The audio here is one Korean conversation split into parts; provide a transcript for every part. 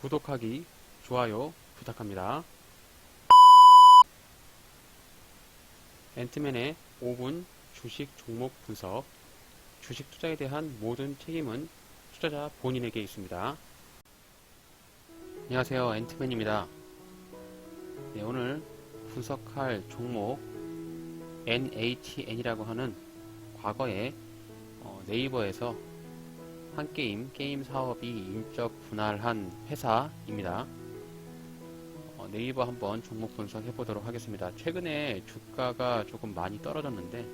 구독하기, 좋아요 부탁합니다. 앤트맨의 5분 주식 종목 분석. 주식 투자에 대한 모든 책임은 투자자 본인에게 있습니다. 안녕하세요, 앤트맨입니다. 네, 오늘 분석할 종목 NHN이라고 하는 과거에 네이버에서 한 게임 사업이 인적 분할한 회사입니다. 네이버 한번 종목 분석해 보도록 하겠습니다. 최근에 주가가 조금 많이 떨어졌는데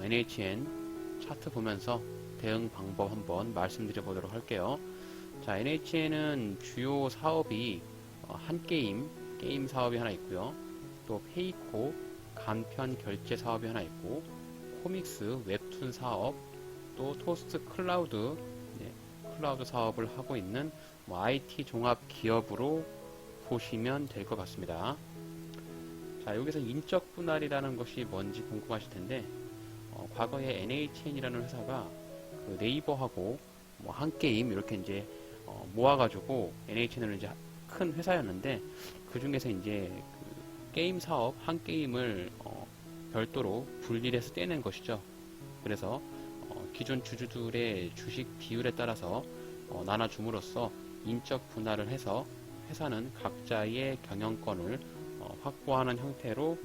NHN 차트 보면서 대응 방법 한번 말씀드려 보도록 할게요. 자, NHN은 주요 사업이 한 게임 사업이 하나 있고요. 또 페이코 간편 결제 사업이 하나 있고, 코믹스 웹툰 사업, 또 토스트 클라우드 클라우드 사업을 하고 있는 IT 종합 기업으로 보시면 될 것 같습니다. 자, 여기서 인적 분할이라는 것이 뭔지 궁금하실 텐데, 과거에 NHN이라는 회사가 그 네이버하고 한 게임 이렇게 이제 모아가지고 NHN을 이제 큰 회사였는데, 그 중에서 이제 그 게임 사업 한 게임을 별도로 분리해서 떼낸 것이죠. 그래서 기존 주주들의 주식 비율에 따라서 나눠줌으로써 인적 분할을 해서 회사는 각자의 경영권을 확보하는 형태로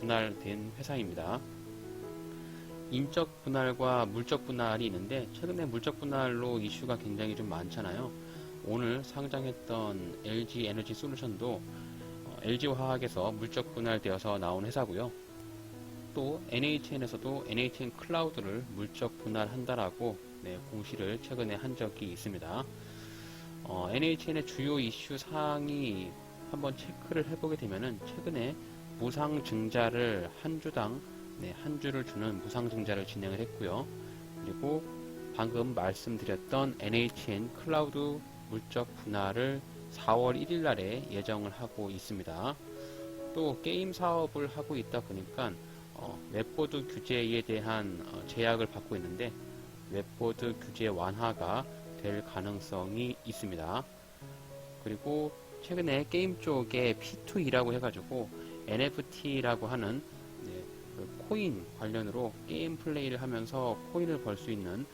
분할된 회사입니다. 인적 분할과 물적 분할이 있는데, 최근에 물적 분할로 이슈가 굉장히 좀 많잖아요. 오늘 상장했던 LG 에너지 솔루션도 LG화학에서 물적 분할되어서 나온 회사고요. 또 NHN에서도 NHN 클라우드를 물적 분할한다라고 공시를 최근에 한 적이 있습니다. NHN의 주요 이슈 사항이 한번 체크를 해보게 되면은, 최근에 무상증자를 한 주당 한 주를 주는 무상증자를 진행을 했고요. 그리고 방금 말씀드렸던 NHN 클라우드 물적 분할을 4월 1일 날에 예정을 하고 있습니다. 또 게임 사업을 하고 있다 보니까 웹보드 규제에 대한 제약을 받고 있는데, 웹보드 규제 완화가 될 가능성이 있습니다. 그리고 최근에 게임 쪽에 P2E라고 해가지고 NFT라고 하는 그 코인 관련으로 게임 플레이를 하면서 코인을 벌 수 있는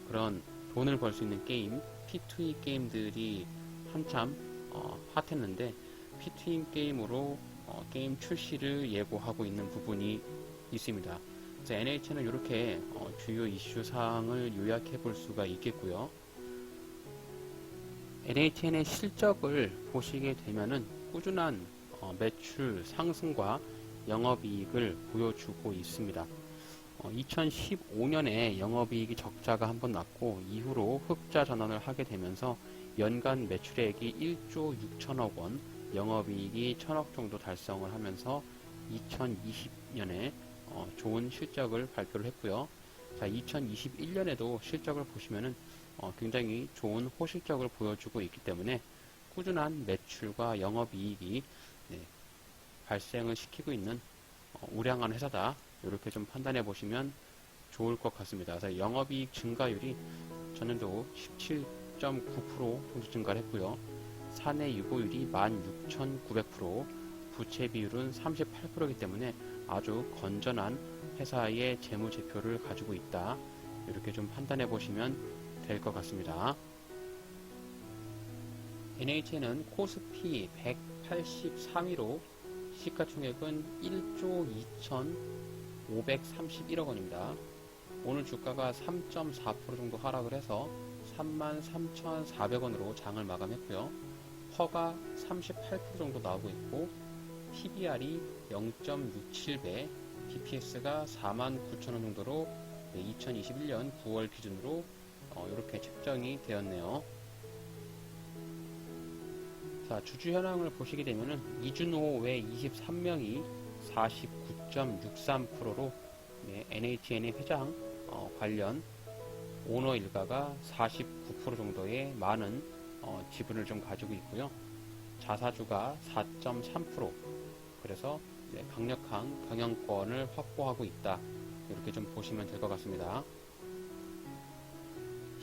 그런 돈을 벌 수 있는 게임 P2E 게임들이 한참 핫했는데, P2E 게임으로 게임 출시를 예고하고 있는 부분이 있습니다. 그래서 NHN은 이렇게 주요 이슈 사항을 요약해 볼 수가 있겠고요. NHN의 실적을 보시게 되면은 꾸준한 매출 상승과 영업이익을 보여주고 있습니다. 2015년에 영업이익이 적자가 한번 났고, 이후로 흑자 전환을 하게 되면서 연간 매출액이 1조 6천억 원, 영업이익이 1000억 정도 달성을 하면서 2020년에 좋은 실적을 발표를 했고요. 자, 2021년에도 실적을 보시면은 굉장히 좋은 호실적을 보여주고 있기 때문에 꾸준한 매출과 영업이익이 발생을 시키고 있는 우량한 회사다, 이렇게 좀 판단해 보시면 좋을 것 같습니다. 그래서 영업이익 증가율이 전년도 17.9% 정도 증가를 했고요. 사내 유보율이 16,900%, 부채 비율은 38%이기 때문에 아주 건전한 회사의 재무제표를 가지고 있다, 이렇게 좀 판단해 보시면 될 것 같습니다. NHN은 코스피 183위로 시가총액은 1조 2,531억 원입니다. 오늘 주가가 3.4% 정도 하락을 해서 33,400원으로 장을 마감했고요. 퍼가 38% 정도 나오고 있고, PBR이 0.67배, DPS가 49,000원 정도로 2021년 9월 기준으로 이렇게 책정이 되었네요. 자, 주주 현황을 보시게 되면은 이준호 외 23명이 49.63%로 NHN의 회장 관련 오너 일가가 49% 정도의 많은 지분을 좀 가지고 있고요. 자사주가 4.3%, 그래서 강력한 경영권을 확보하고 있다, 이렇게 좀 보시면 될 것 같습니다.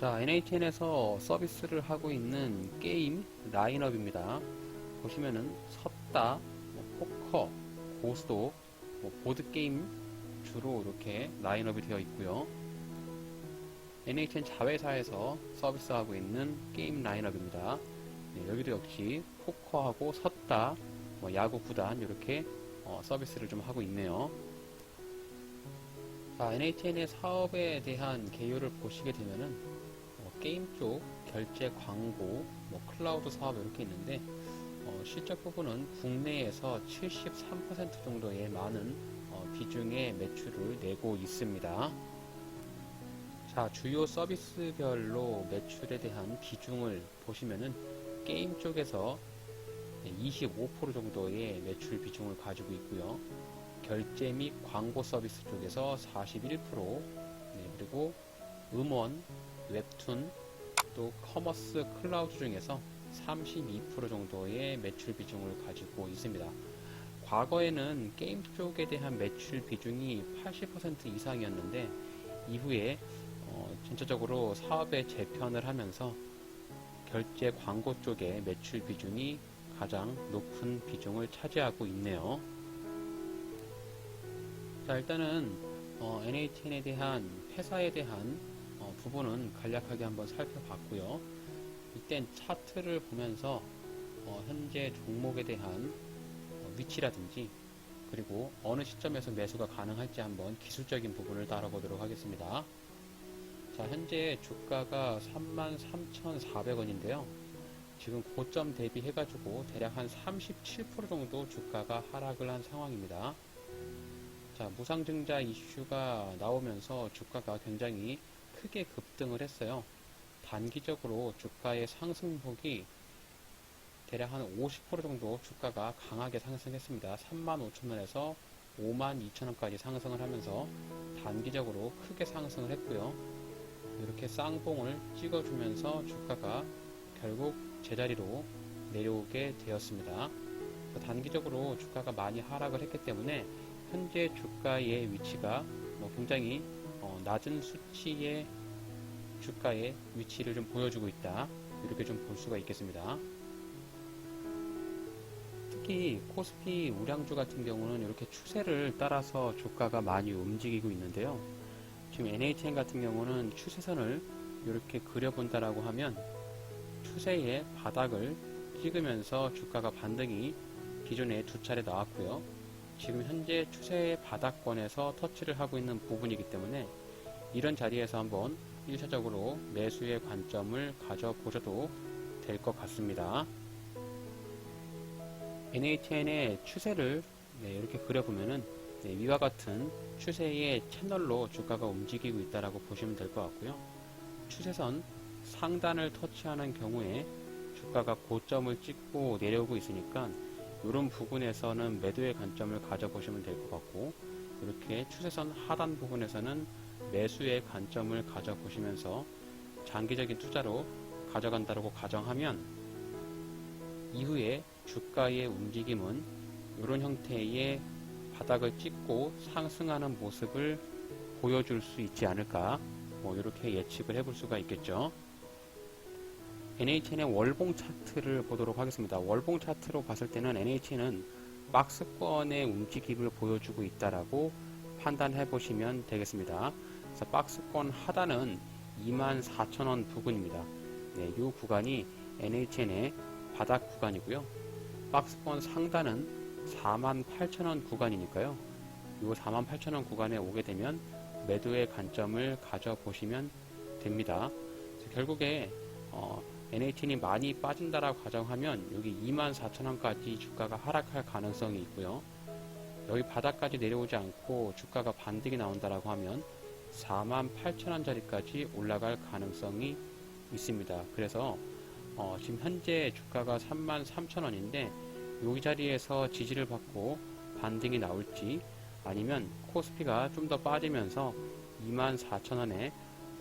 자, NHN에서 서비스를 하고 있는 게임 라인업입니다. 보시면은 섰다, 포커, 고스톱, 보드게임 주로 이렇게 라인업이 되어 있고요. NHN 자회사에서 서비스하고 있는 게임 라인업입니다. 네, 여기도 역시 포커하고 섰다, 야구 구단 이렇게 서비스를 좀 하고 있네요. 자, NHN의 사업에 대한 개요를 보시게 되면은 게임 쪽 결제 광고, 클라우드 사업 이렇게 있는데 실적 부분은 국내에서 73% 정도의 많은 비중의 매출을 내고 있습니다. 자, 주요 서비스별로 매출에 대한 비중을 보시면은 게임 쪽에서 25% 정도의 매출 비중을 가지고 있고요. 결제 및 광고 서비스 쪽에서 41%, 그리고 음원, 웹툰, 또 커머스 클라우드 중에서 32% 정도의 매출 비중을 가지고 있습니다. 과거에는 게임 쪽에 대한 매출 비중이 80% 이상이었는데 이후에 전체적으로 사업에 재편을 하면서 결제 광고 쪽의 매출 비중이 가장 높은 비중을 차지하고 있네요. 자, 일단은 NHN에 대한 회사에 대한 부분은 간략하게 한번 살펴봤고요. 이땐 차트를 보면서 현재 종목에 대한 위치라든지 그리고 어느 시점에서 매수가 가능할지 한번 기술적인 부분을 다뤄보도록 하겠습니다. 자, 현재 주가가 33,400원인데요. 지금 고점 대비해가지고 대략 한 37% 정도 주가가 하락을 한 상황입니다. 자, 무상증자 이슈가 나오면서 주가가 굉장히 크게 급등을 했어요. 단기적으로 주가의 상승폭이 대략 한 50% 정도 주가가 강하게 상승했습니다. 35,000원에서 52,000원까지 상승을 하면서 단기적으로 크게 상승을 했고요. 이렇게 쌍봉을 찍어주면서 주가가 결국 제자리로 내려오게 되었습니다. 단기적으로 주가가 많이 하락을 했기 때문에 현재 주가의 위치가 굉장히 낮은 수치의 주가의 위치를 좀 보여주고 있다, 이렇게 좀 볼 수가 있겠습니다. 특히 코스피 우량주 같은 경우는 이렇게 추세를 따라서 주가가 많이 움직이고 있는데요. 지금 NHN 같은 경우는 추세선을 이렇게 그려본다라고 하면 추세의 바닥을 찍으면서 주가가 반등이 기존에 두 차례 나왔고요. 지금 현재 추세의 바닥권에서 터치를 하고 있는 부분이기 때문에 이런 자리에서 한번 1차적으로 매수의 관점을 가져보셔도 될 것 같습니다. NHN의 추세를 이렇게 그려보면은 위와 같은 추세의 채널로 주가가 움직이고 있다라고 보시면 될 것 같고요. 추세선 상단을 터치하는 경우에 주가가 고점을 찍고 내려오고 있으니까 이런 부분에서는 매도의 관점을 가져보시면 될 것 같고, 이렇게 추세선 하단 부분에서는 매수의 관점을 가져보시면서 장기적인 투자로 가져간다고 가정하면 이후에 주가의 움직임은 이런 형태의 바닥을 찍고 상승하는 모습을 보여줄 수 있지 않을까, 이렇게 예측을 해볼 수가 있겠죠. NHN의 월봉 차트를 보도록 하겠습니다. 월봉 차트로 봤을 때는 NHN은 박스권의 움직임을 보여주고 있다라고 판단해 보시면 되겠습니다. 그래서 박스권 하단은 24,000원 부근입니다. 이 구간이 NHN의 바닥 구간이고요. 박스권 상단은 48,000원 구간이니까요. 이 48,000원 구간에 오게 되면 매도의 관점을 가져보시면 됩니다. 결국에 NHN이 많이 빠진다라고 가정하면 여기 24,000원까지 주가가 하락할 가능성이 있고요. 여기 바닥까지 내려오지 않고 주가가 반등이 나온다라고 하면 48,000원짜리까지 올라갈 가능성이 있습니다. 그래서 지금 현재 주가가 33,000원인데 여기 자리에서 지지를 받고 반등이 나올지, 아니면 코스피가 좀 더 빠지면서 24,000원에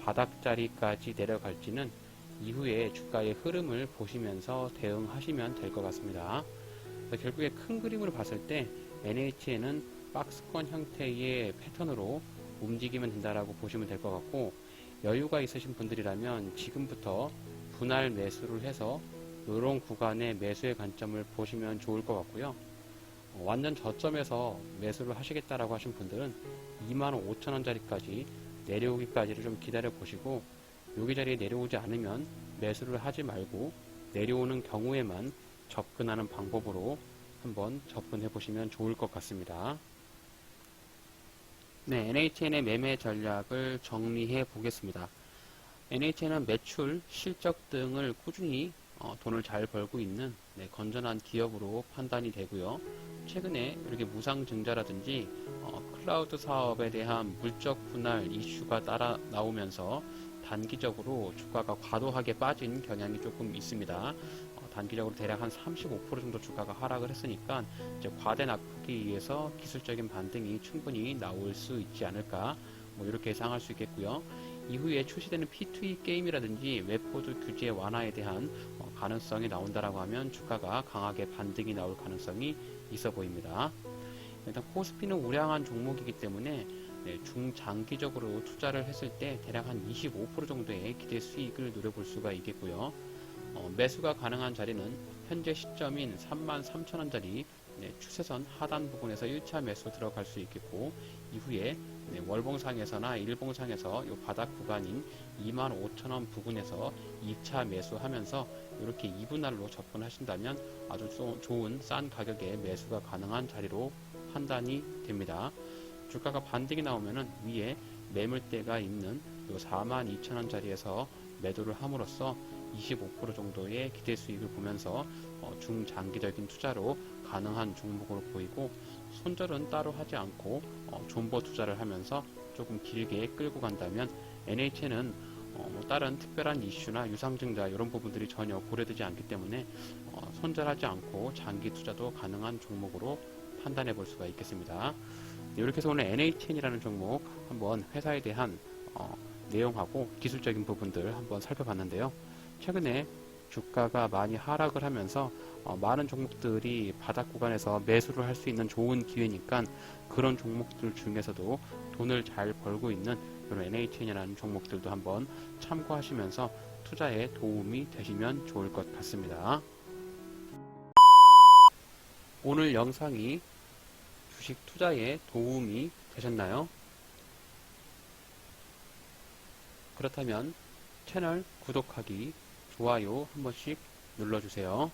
바닥자리까지 내려갈지는 이후에 주가의 흐름을 보시면서 대응하시면 될 것 같습니다. 결국에 큰 그림으로 봤을 때 NHN은 박스권 형태의 패턴으로 움직이면 된다라고 보시면 될 것 같고, 여유가 있으신 분들이라면 지금부터 분할 매수를 해서 이런 구간에 매수의 관점을 보시면 좋을 것 같고요. 완전 저점에서 매수를 하시겠다라고 하신 분들은 25,000원짜리까지 내려오기까지를 좀 기다려 보시고, 여기 자리에 내려오지 않으면 매수를 하지 말고 내려오는 경우에만 접근하는 방법으로 한번 접근해 보시면 좋을 것 같습니다. 네, NHN의 매매 전략을 정리해 보겠습니다. NHN은 매출, 실적 등을 꾸준히 돈을 잘 벌고 있는 건전한 기업으로 판단이 되고요. 최근에 이렇게 무상증자라든지 클라우드 사업에 대한 물적 분할 이슈가 따라 나오면서 단기적으로 주가가 과도하게 빠진 경향이 조금 있습니다. 단기적으로 대략 한 35% 정도 주가가 하락을 했으니까 이제 과대 낙폭에 의해서 기술적인 반등이 충분히 나올 수 있지 않을까, 뭐 이렇게 예상할 수 있겠고요. 이후에 출시되는 P2E 게임이라든지 웹보드 규제 완화에 대한 가능성이 나온다라고 하면 주가가 강하게 반등이 나올 가능성이 있어 보입니다. 일단 코스피는 우량한 종목이기 때문에 중장기적으로 투자를 했을 때 대략 한 25% 정도의 기대 수익을 노려볼 수가 있겠고요. 매수가 가능한 자리는 현재 시점인 33,000원짜리 추세선 하단 부분에서 1차 매수 들어갈 수 있겠고, 이후에 월봉상에서나 일봉상에서 이 바닥 구간인 25,000원 부근에서 2차 매수하면서 이렇게 2분할로 접근하신다면 아주 좋은 싼 가격에 매수가 가능한 자리로 판단이 됩니다. 주가가 반등이 나오면은 위에 매물대가 있는 이 42,000원짜리에서 매도를 함으로써 25% 정도의 기대 수익을 보면서 중장기적인 투자로 가능한 종목으로 보이고, 손절은 따로 하지 않고 존버 투자를 하면서 조금 길게 끌고 간다면 NHN은 뭐 다른 특별한 이슈나 유상증자 이런 부분들이 전혀 고려되지 않기 때문에 손절하지 않고 장기 투자도 가능한 종목으로 판단해 볼 수가 있겠습니다. 이렇게 해서 오늘 NHN이라는 종목 한번 회사에 대한 내용하고 기술적인 부분들 한번 살펴봤는데요. 최근에 주가가 많이 하락을 하면서 많은 종목들이 바닥 구간에서 매수를 할 수 있는 좋은 기회니까 그런 종목들 중에서도 돈을 잘 벌고 있는 이런 NHN이라는 종목들도 한번 참고하시면서 투자에 도움이 되시면 좋을 것 같습니다. 오늘 영상이 주식 투자에 도움이 되셨나요? 그렇다면 채널 구독하기, 좋아요 한 번씩 눌러주세요.